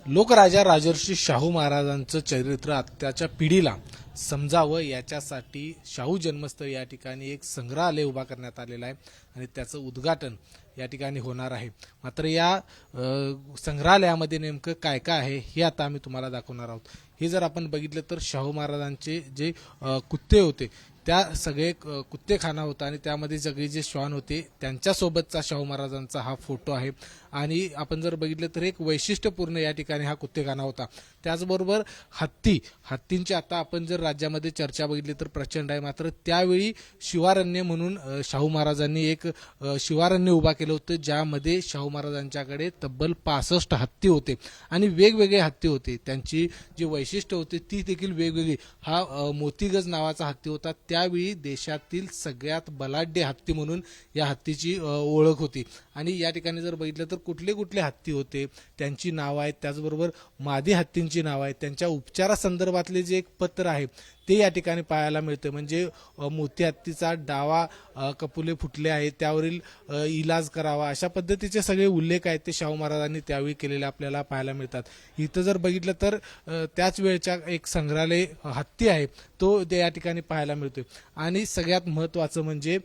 लोकराजा राजर्षी शाहू महाराजांचं चरित्र आत्ताच्या पिढीला समजावं याच्यासाठी शाहू जन्मस्थळ या ठिकाणी एक संग्रहालय उभा करण्यात आलेला आहे आणि त्याचं उद्घाटन या ठिकाणी होणार आहे। मात्र या संग्रहालयामध्ये नेमकं काय काय आहे हे आता आम्ही तुम्हाला दाखवणार आहोत। हे जर आपण बघितलं तर शाहू महाराजांचे जे कुत्ते होते त्या सगळे कुत्तेखाना होता आणि त्यामध्ये सगळे जे श्वान होते त्यांच्यासोबतचा शाहू महाराजांचा हा फोटो आहे। आणि आपण जर बघितलं तर एक वैशिष्ट्यपूर्ण या ठिकाणी हा कुत्तेखाना होता। त्याचबरोबर हत्तींची आता आपण जर राज्यामध्ये चर्चा बघितली तर प्रचंड आहे। मात्र त्यावेळी शिवारण्य म्हणून शाहू महाराजांनी एक शिवारण्य उभा केलं होतं ज्यामध्ये शाहू महाराजांच्याकडे तब्बल 65 हत्ती होते आणि वेगवेगळे हत्ती होते। त्यांची जी वैशिष्ट्य होती ती देखील वेगवेगळी। हा मोतीगज नावाचा हत्ती होता। त्यावेळी देशातील सगळ्यात बलाढ्य हत्ती म्हणून या हत्तीची ओळख होती। आणि या ठिकाणी जर बघितलं तर कुठले कुठले हत्ती होते त्यांची नावं आहेत, त्याचबरोबर मादी हत्तींची नावं आहेत, त्यांच्या उपचारासंदर्भातले जे एक पत्र आहे ते या ठिकाणी पाहायला मिळते। म्हणजे मोती हत्तीचा डावा कपुले फुटले आहेत त्यावरील इलाज करावा अशा पद्धतीचे सगळे उल्लेख आहेत ते शाहू महाराजांनी त्यावेळी केलेले आपल्याला पाहायला मिळतात। इथं जर बघितलं तर त्याच वेळच्या एक संग्रहालय हत्ती आहे तो या ठिकाणी पाहायला मिळतोय। आणि सगळ्यात महत्त्वाचं म्हणजे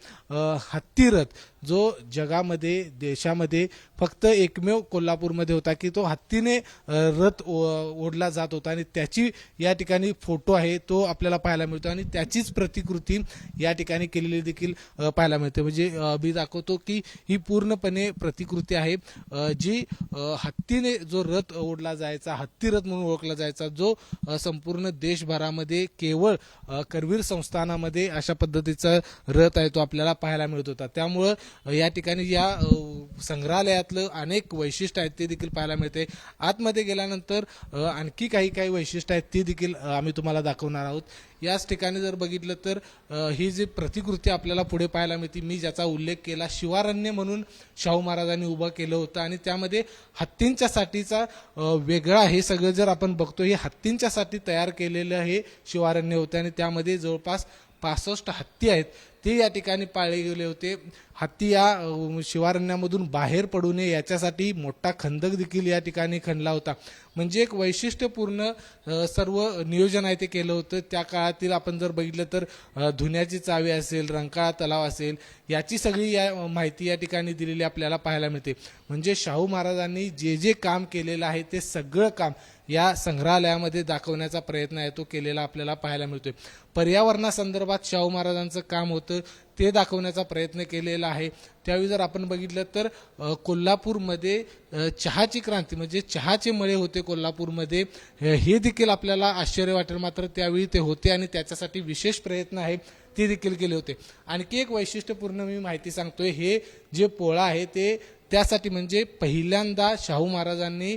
हत्तीरथ जो जगामध्ये देशामध्ये फक्त एकमेव कोल्हापूरमध्ये होता की तो हत्तीने रथ ओढला जात होता आणि त्याची या ठिकाणी फोटो आहे तो आपल्याला पाहायला मिळतो आणि त्याचीच प्रतिकृती या ठिकाणी केलेली देखील पाहायला मिळते। म्हणजे मी दाखवतो की ही पूर्णपणे प्रतिकृती आहे जी हत्तीने जो रथ ओढला जायचा हत्ती रथ म्हणून ओळखला जायचा जो संपूर्ण देशभरामध्ये केवळ करवीर संस्थानामध्ये अशा पद्धतीचा रथ आहे तो आपल्याला पाहायला मिळत होता। त्यामुळं या ठिकाणी या संग्रहालयातलं अनेक वैशिष्ट्य आहेत ते देखील पाहायला मिळते। आतमध्ये गेल्यानंतर आणखी काही वैशिष्ट्य आहेत ती देखील आम्ही तुम्हाला दाखवणार आहोत। याच ठिकाणी जर बघितलं तर ही जी प्रतिकृती आपल्याला पुढे पाहायला मिळते मी ज्याचा उल्लेख केला शिवारण्य म्हणून शाहू महाराजांनी उभं केलं होतं आणि त्यामध्ये हत्तींच्यासाठीचा वेगळा हे सगळं जर आपण बघतो हे हत्तींच्यासाठी तयार केलेलं हे शिवारण्य होतं आणि त्यामध्ये जवळपास 65 हत्ती आहेत ते या ठिकाणी पाळले गेले होते। हत्ती या शिवारण्यामधून बाहेर पडू नये याच्यासाठी मोठा खंदक देखील या ठिकाणी खणला होता। म्हणजे एक वैशिष्ट्यपूर्ण सर्व नियोजन आहे ते केलं होतं। त्या काळातील आपण जर बघितलं तर धुण्याची चावी असेल रंकाळा तलाव असेल याची सगळी या माहिती या ठिकाणी दिलेली आपल्याला पाहायला मिळते। म्हणजे शाहू महाराजांनी जे जे काम केलेलं आहे ते सगळं काम या संग्रहालयामध्ये दाखवण्याचा प्रयत्न आहे तो केलेला आपल्याला पाहायला मिळतोय। पर्यावरणासंदर्भात शाहू महाराजांचं काम होतं ते दाखवण्याचा प्रयत्न केलेला आहे। त्यावेळी जर आपण बघितलं तर कोल्हापूरमध्ये चहाची क्रांती म्हणजे चहाचे मळे होते कोल्हापूरमध्ये हे देखील आपल्याला आश्चर्य वाटेल मात्र त्यावेळी ते होते आणि त्याच्यासाठी विशेष प्रयत्न आहे ते देखील केले होते। आणखी एक वैशिष्ट्यपूर्ण मी माहिती सांगतोय हे जे पोळा आहे ते त्यासाठी म्हणजे पहिल्यांदा शाहू महाराजांनी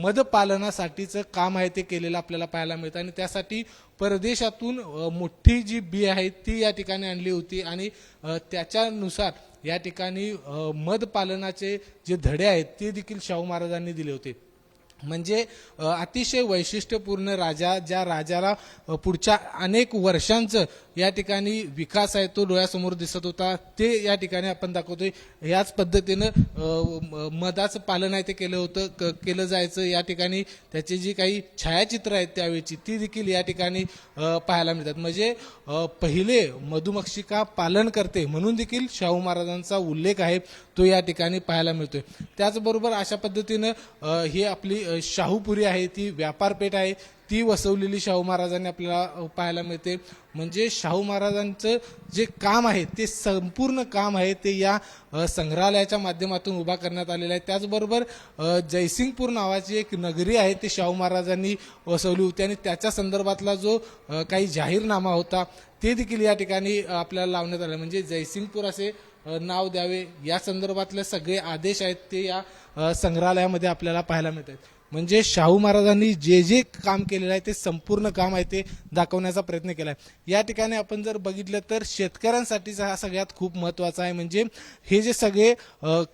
मधपालनासाठीचं काम आहे ते केलेलं आपल्याला पाहायला मिळतं आणि त्यासाठी परदेशातून मोठी जी बी आहे ती या ठिकाणी आणली होती आणि त्याच्यानुसार या ठिकाणी मधपालनाचे जे धडे आहेत ते देखील शाहू महाराजांनी दिले होते। म्हणजे अतिशय वैशिष्ट्यपूर्ण राजा ज्या राजाला पुढच्या अनेक वर्षांचं या ठिकाणी विकास आहे तो डोळ्यासमोर दिसत होता ते या ठिकाणी आपण दाखवतोय। याच पद्धतीनं मधाचं पालन आहे ते केलं होतं केलं जायचं। या ठिकाणी त्याची जी काही छायाचित्र आहेत त्यावेळीची ती देखील या ठिकाणी पाहायला मिळतात। म्हणजे पहिले मधुमक्षिका पालन करते म्हणून देखील शाहू महाराजांचा उल्लेख आहे तो या ठिकाणी पाहायला मिळतोय। त्याचबरोबर अशा पद्धतीनं ही आपली शाहूपुरी आहे ती व्यापारपेठ आहे ती वसवलेली शाहू महाराजांनी आपल्याला पाहायला मिळते। म्हणजे शाहू महाराजांचं जे काम आहे ते संपूर्ण काम आहे ते या संग्रहालयाच्या माध्यमातून उभा करण्यात आलेलं आहे। त्याचबरोबर जयसिंगपूर नावाची एक नगरी आहे ते शाहू महाराजांनी वसवली होती आणि त्याच्या संदर्भातला जो काही जाहीरनामा होता ते देखील या ठिकाणी आपल्याला लावण्यात आले। म्हणजे जयसिंगपूर असे नाव द्यावे या संदर्भातले सगळे आदेश आहेत ते या संग्रहालयामध्ये आपल्याला पाहायला मिळतात। म्हणजे शाहू महाराजांनी जे जे काम केलेलं आहे ते संपूर्ण काम आहे ते दाखवण्याचा प्रयत्न केला आहे। या ठिकाणी आपण जर बघितलं तर शेतकऱ्यांसाठीचा हा सगळ्यात खूप महत्त्वाचा आहे। म्हणजे हे जे सगळे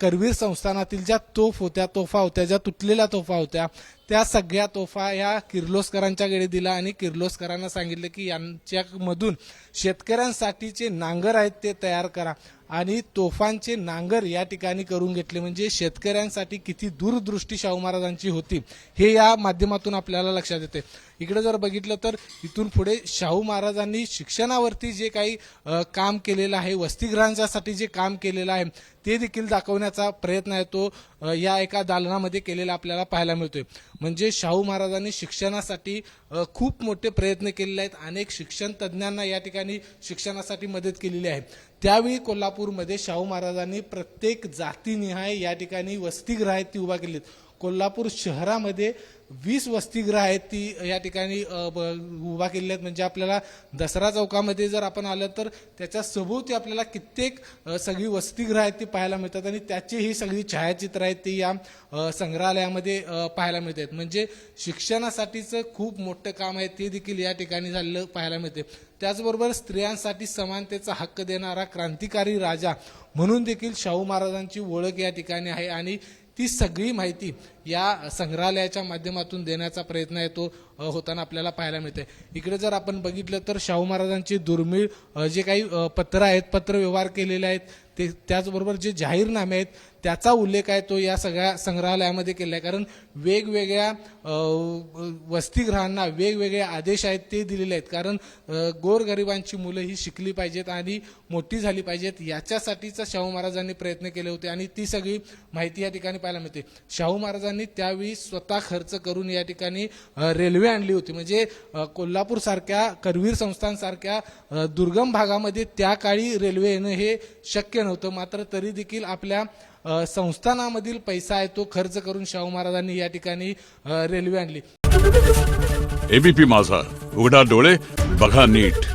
करवीर संस्थानातील ज्या तोफा होत्या ज्या तुटलेल्या तोफा होत्या त्या सगळ्या तोफा या किर्लोस्करांच्याकडे दिला आणि किर्लोस्करांना सांगितलं की यांच्यामधून शेतकऱ्यांसाठीचे नांगर आहेत ते तयार करा आणि तोफांचे नांगर या ठिकाणी करून घेतले. म्हणजे शेतकऱ्यांसाठी किती दूरदृष्टी शाहू महाराजांची होती हे या माध्यमातून आपल्याला लक्षात येते. इकडे जर बघितलं तर इथून पुढे शाहू महाराजांनी शिक्षणावरती जे काही काम केलेलं आहे, वसतिगृहांसाठी जे काम केलेलं आहे ते देखील दाखवण्याचा प्रयत्न आहे तो या एका दालनामध्ये केलेला आपल्याला पाहायला मिळतोय. म्हणजे शाहू महाराजांनी शिक्षणासाठी खूप मोठे प्रयत्न केलेले आहेत. अनेक शिक्षण तज्ज्ञांना या ठिकाणी शिक्षणासाठी मदत केलेली आहे. त्यावेळी कोल्हापूरमध्ये शाहू महाराजांनी प्रत्येक जातीनिहाय या ठिकाणी वसतिगृह आहेत ती उभा केली. कोल्हापूर शहरामध्ये 20 वसतिगृह आहेत ती या ठिकाणी उभा केलेली आहेत. म्हणजे आपल्याला दसरा चौकामध्ये जर आपण आलं तर त्याच्या सभोवती आपल्याला कित्येक सगळी वसतिगृह आहेत ती पाहायला मिळतात आणि त्याची ही सगळी छायाचित्र आहेत ती या संग्रहालयामध्ये पाहायला मिळतात. म्हणजे शिक्षणासाठीचं खूप मोठं काम आहे ते देखील या ठिकाणी झालेलं पाहायला मिळते. त्याचबरोबर स्त्रियांसाठी समानतेचा हक्क देणारा क्रांतिकारी राजा म्हणून देखील शाहू महाराजांची ओळख या ठिकाणी आहे आणि ती सगळी माहिती या संग्रहालयाच्या माध्यमातून देण्याचा प्रयत्न आहे तो होताना आपल्याला पाहायला मिळते. इकडे जर आपण बघितलं तर शाहू महाराजांची दुर्मिळ जे काही पत्र आहेत, पत्रव्यवहार केलेले आहेत ते, त्याचबरोबर जे जाहीरनामे आहेत त्याचा उल्लेख आहे तो या सगळ्या संग्रहालयामध्ये केला आहे. कारण वेगवेगळ्या वसतिगृहांना वेगवेगळे आदेश आहेत ते दिलेले आहेत. कारण गोरगरिबांची मुलं ही शिकली पाहिजेत आणि मोठी झाली पाहिजेत याच्यासाठीचा शाहू महाराजांनी प्रयत्न केले होते आणि ती सगळी माहिती या ठिकाणी पाहायला मिळते. शाहू महाराजांनी त्यावेळी स्वतः खर्च करून या ठिकाणी रेल्वे आणली होती. म्हणजे कोल्हापूर सारख्या, करवीर संस्थांसारख्या दुर्गम भागामध्ये त्या काळी रेल्वे येणं हे शक्य नव्हतं. मात्र तरी देखील आपल्या संस्थानामधील पैसा आहे तो खर्च करून शाहू महाराजांनी या ठिकाणी रेल्वे आणली. एबीपी माझा, उघडा डोळे बघा नीट.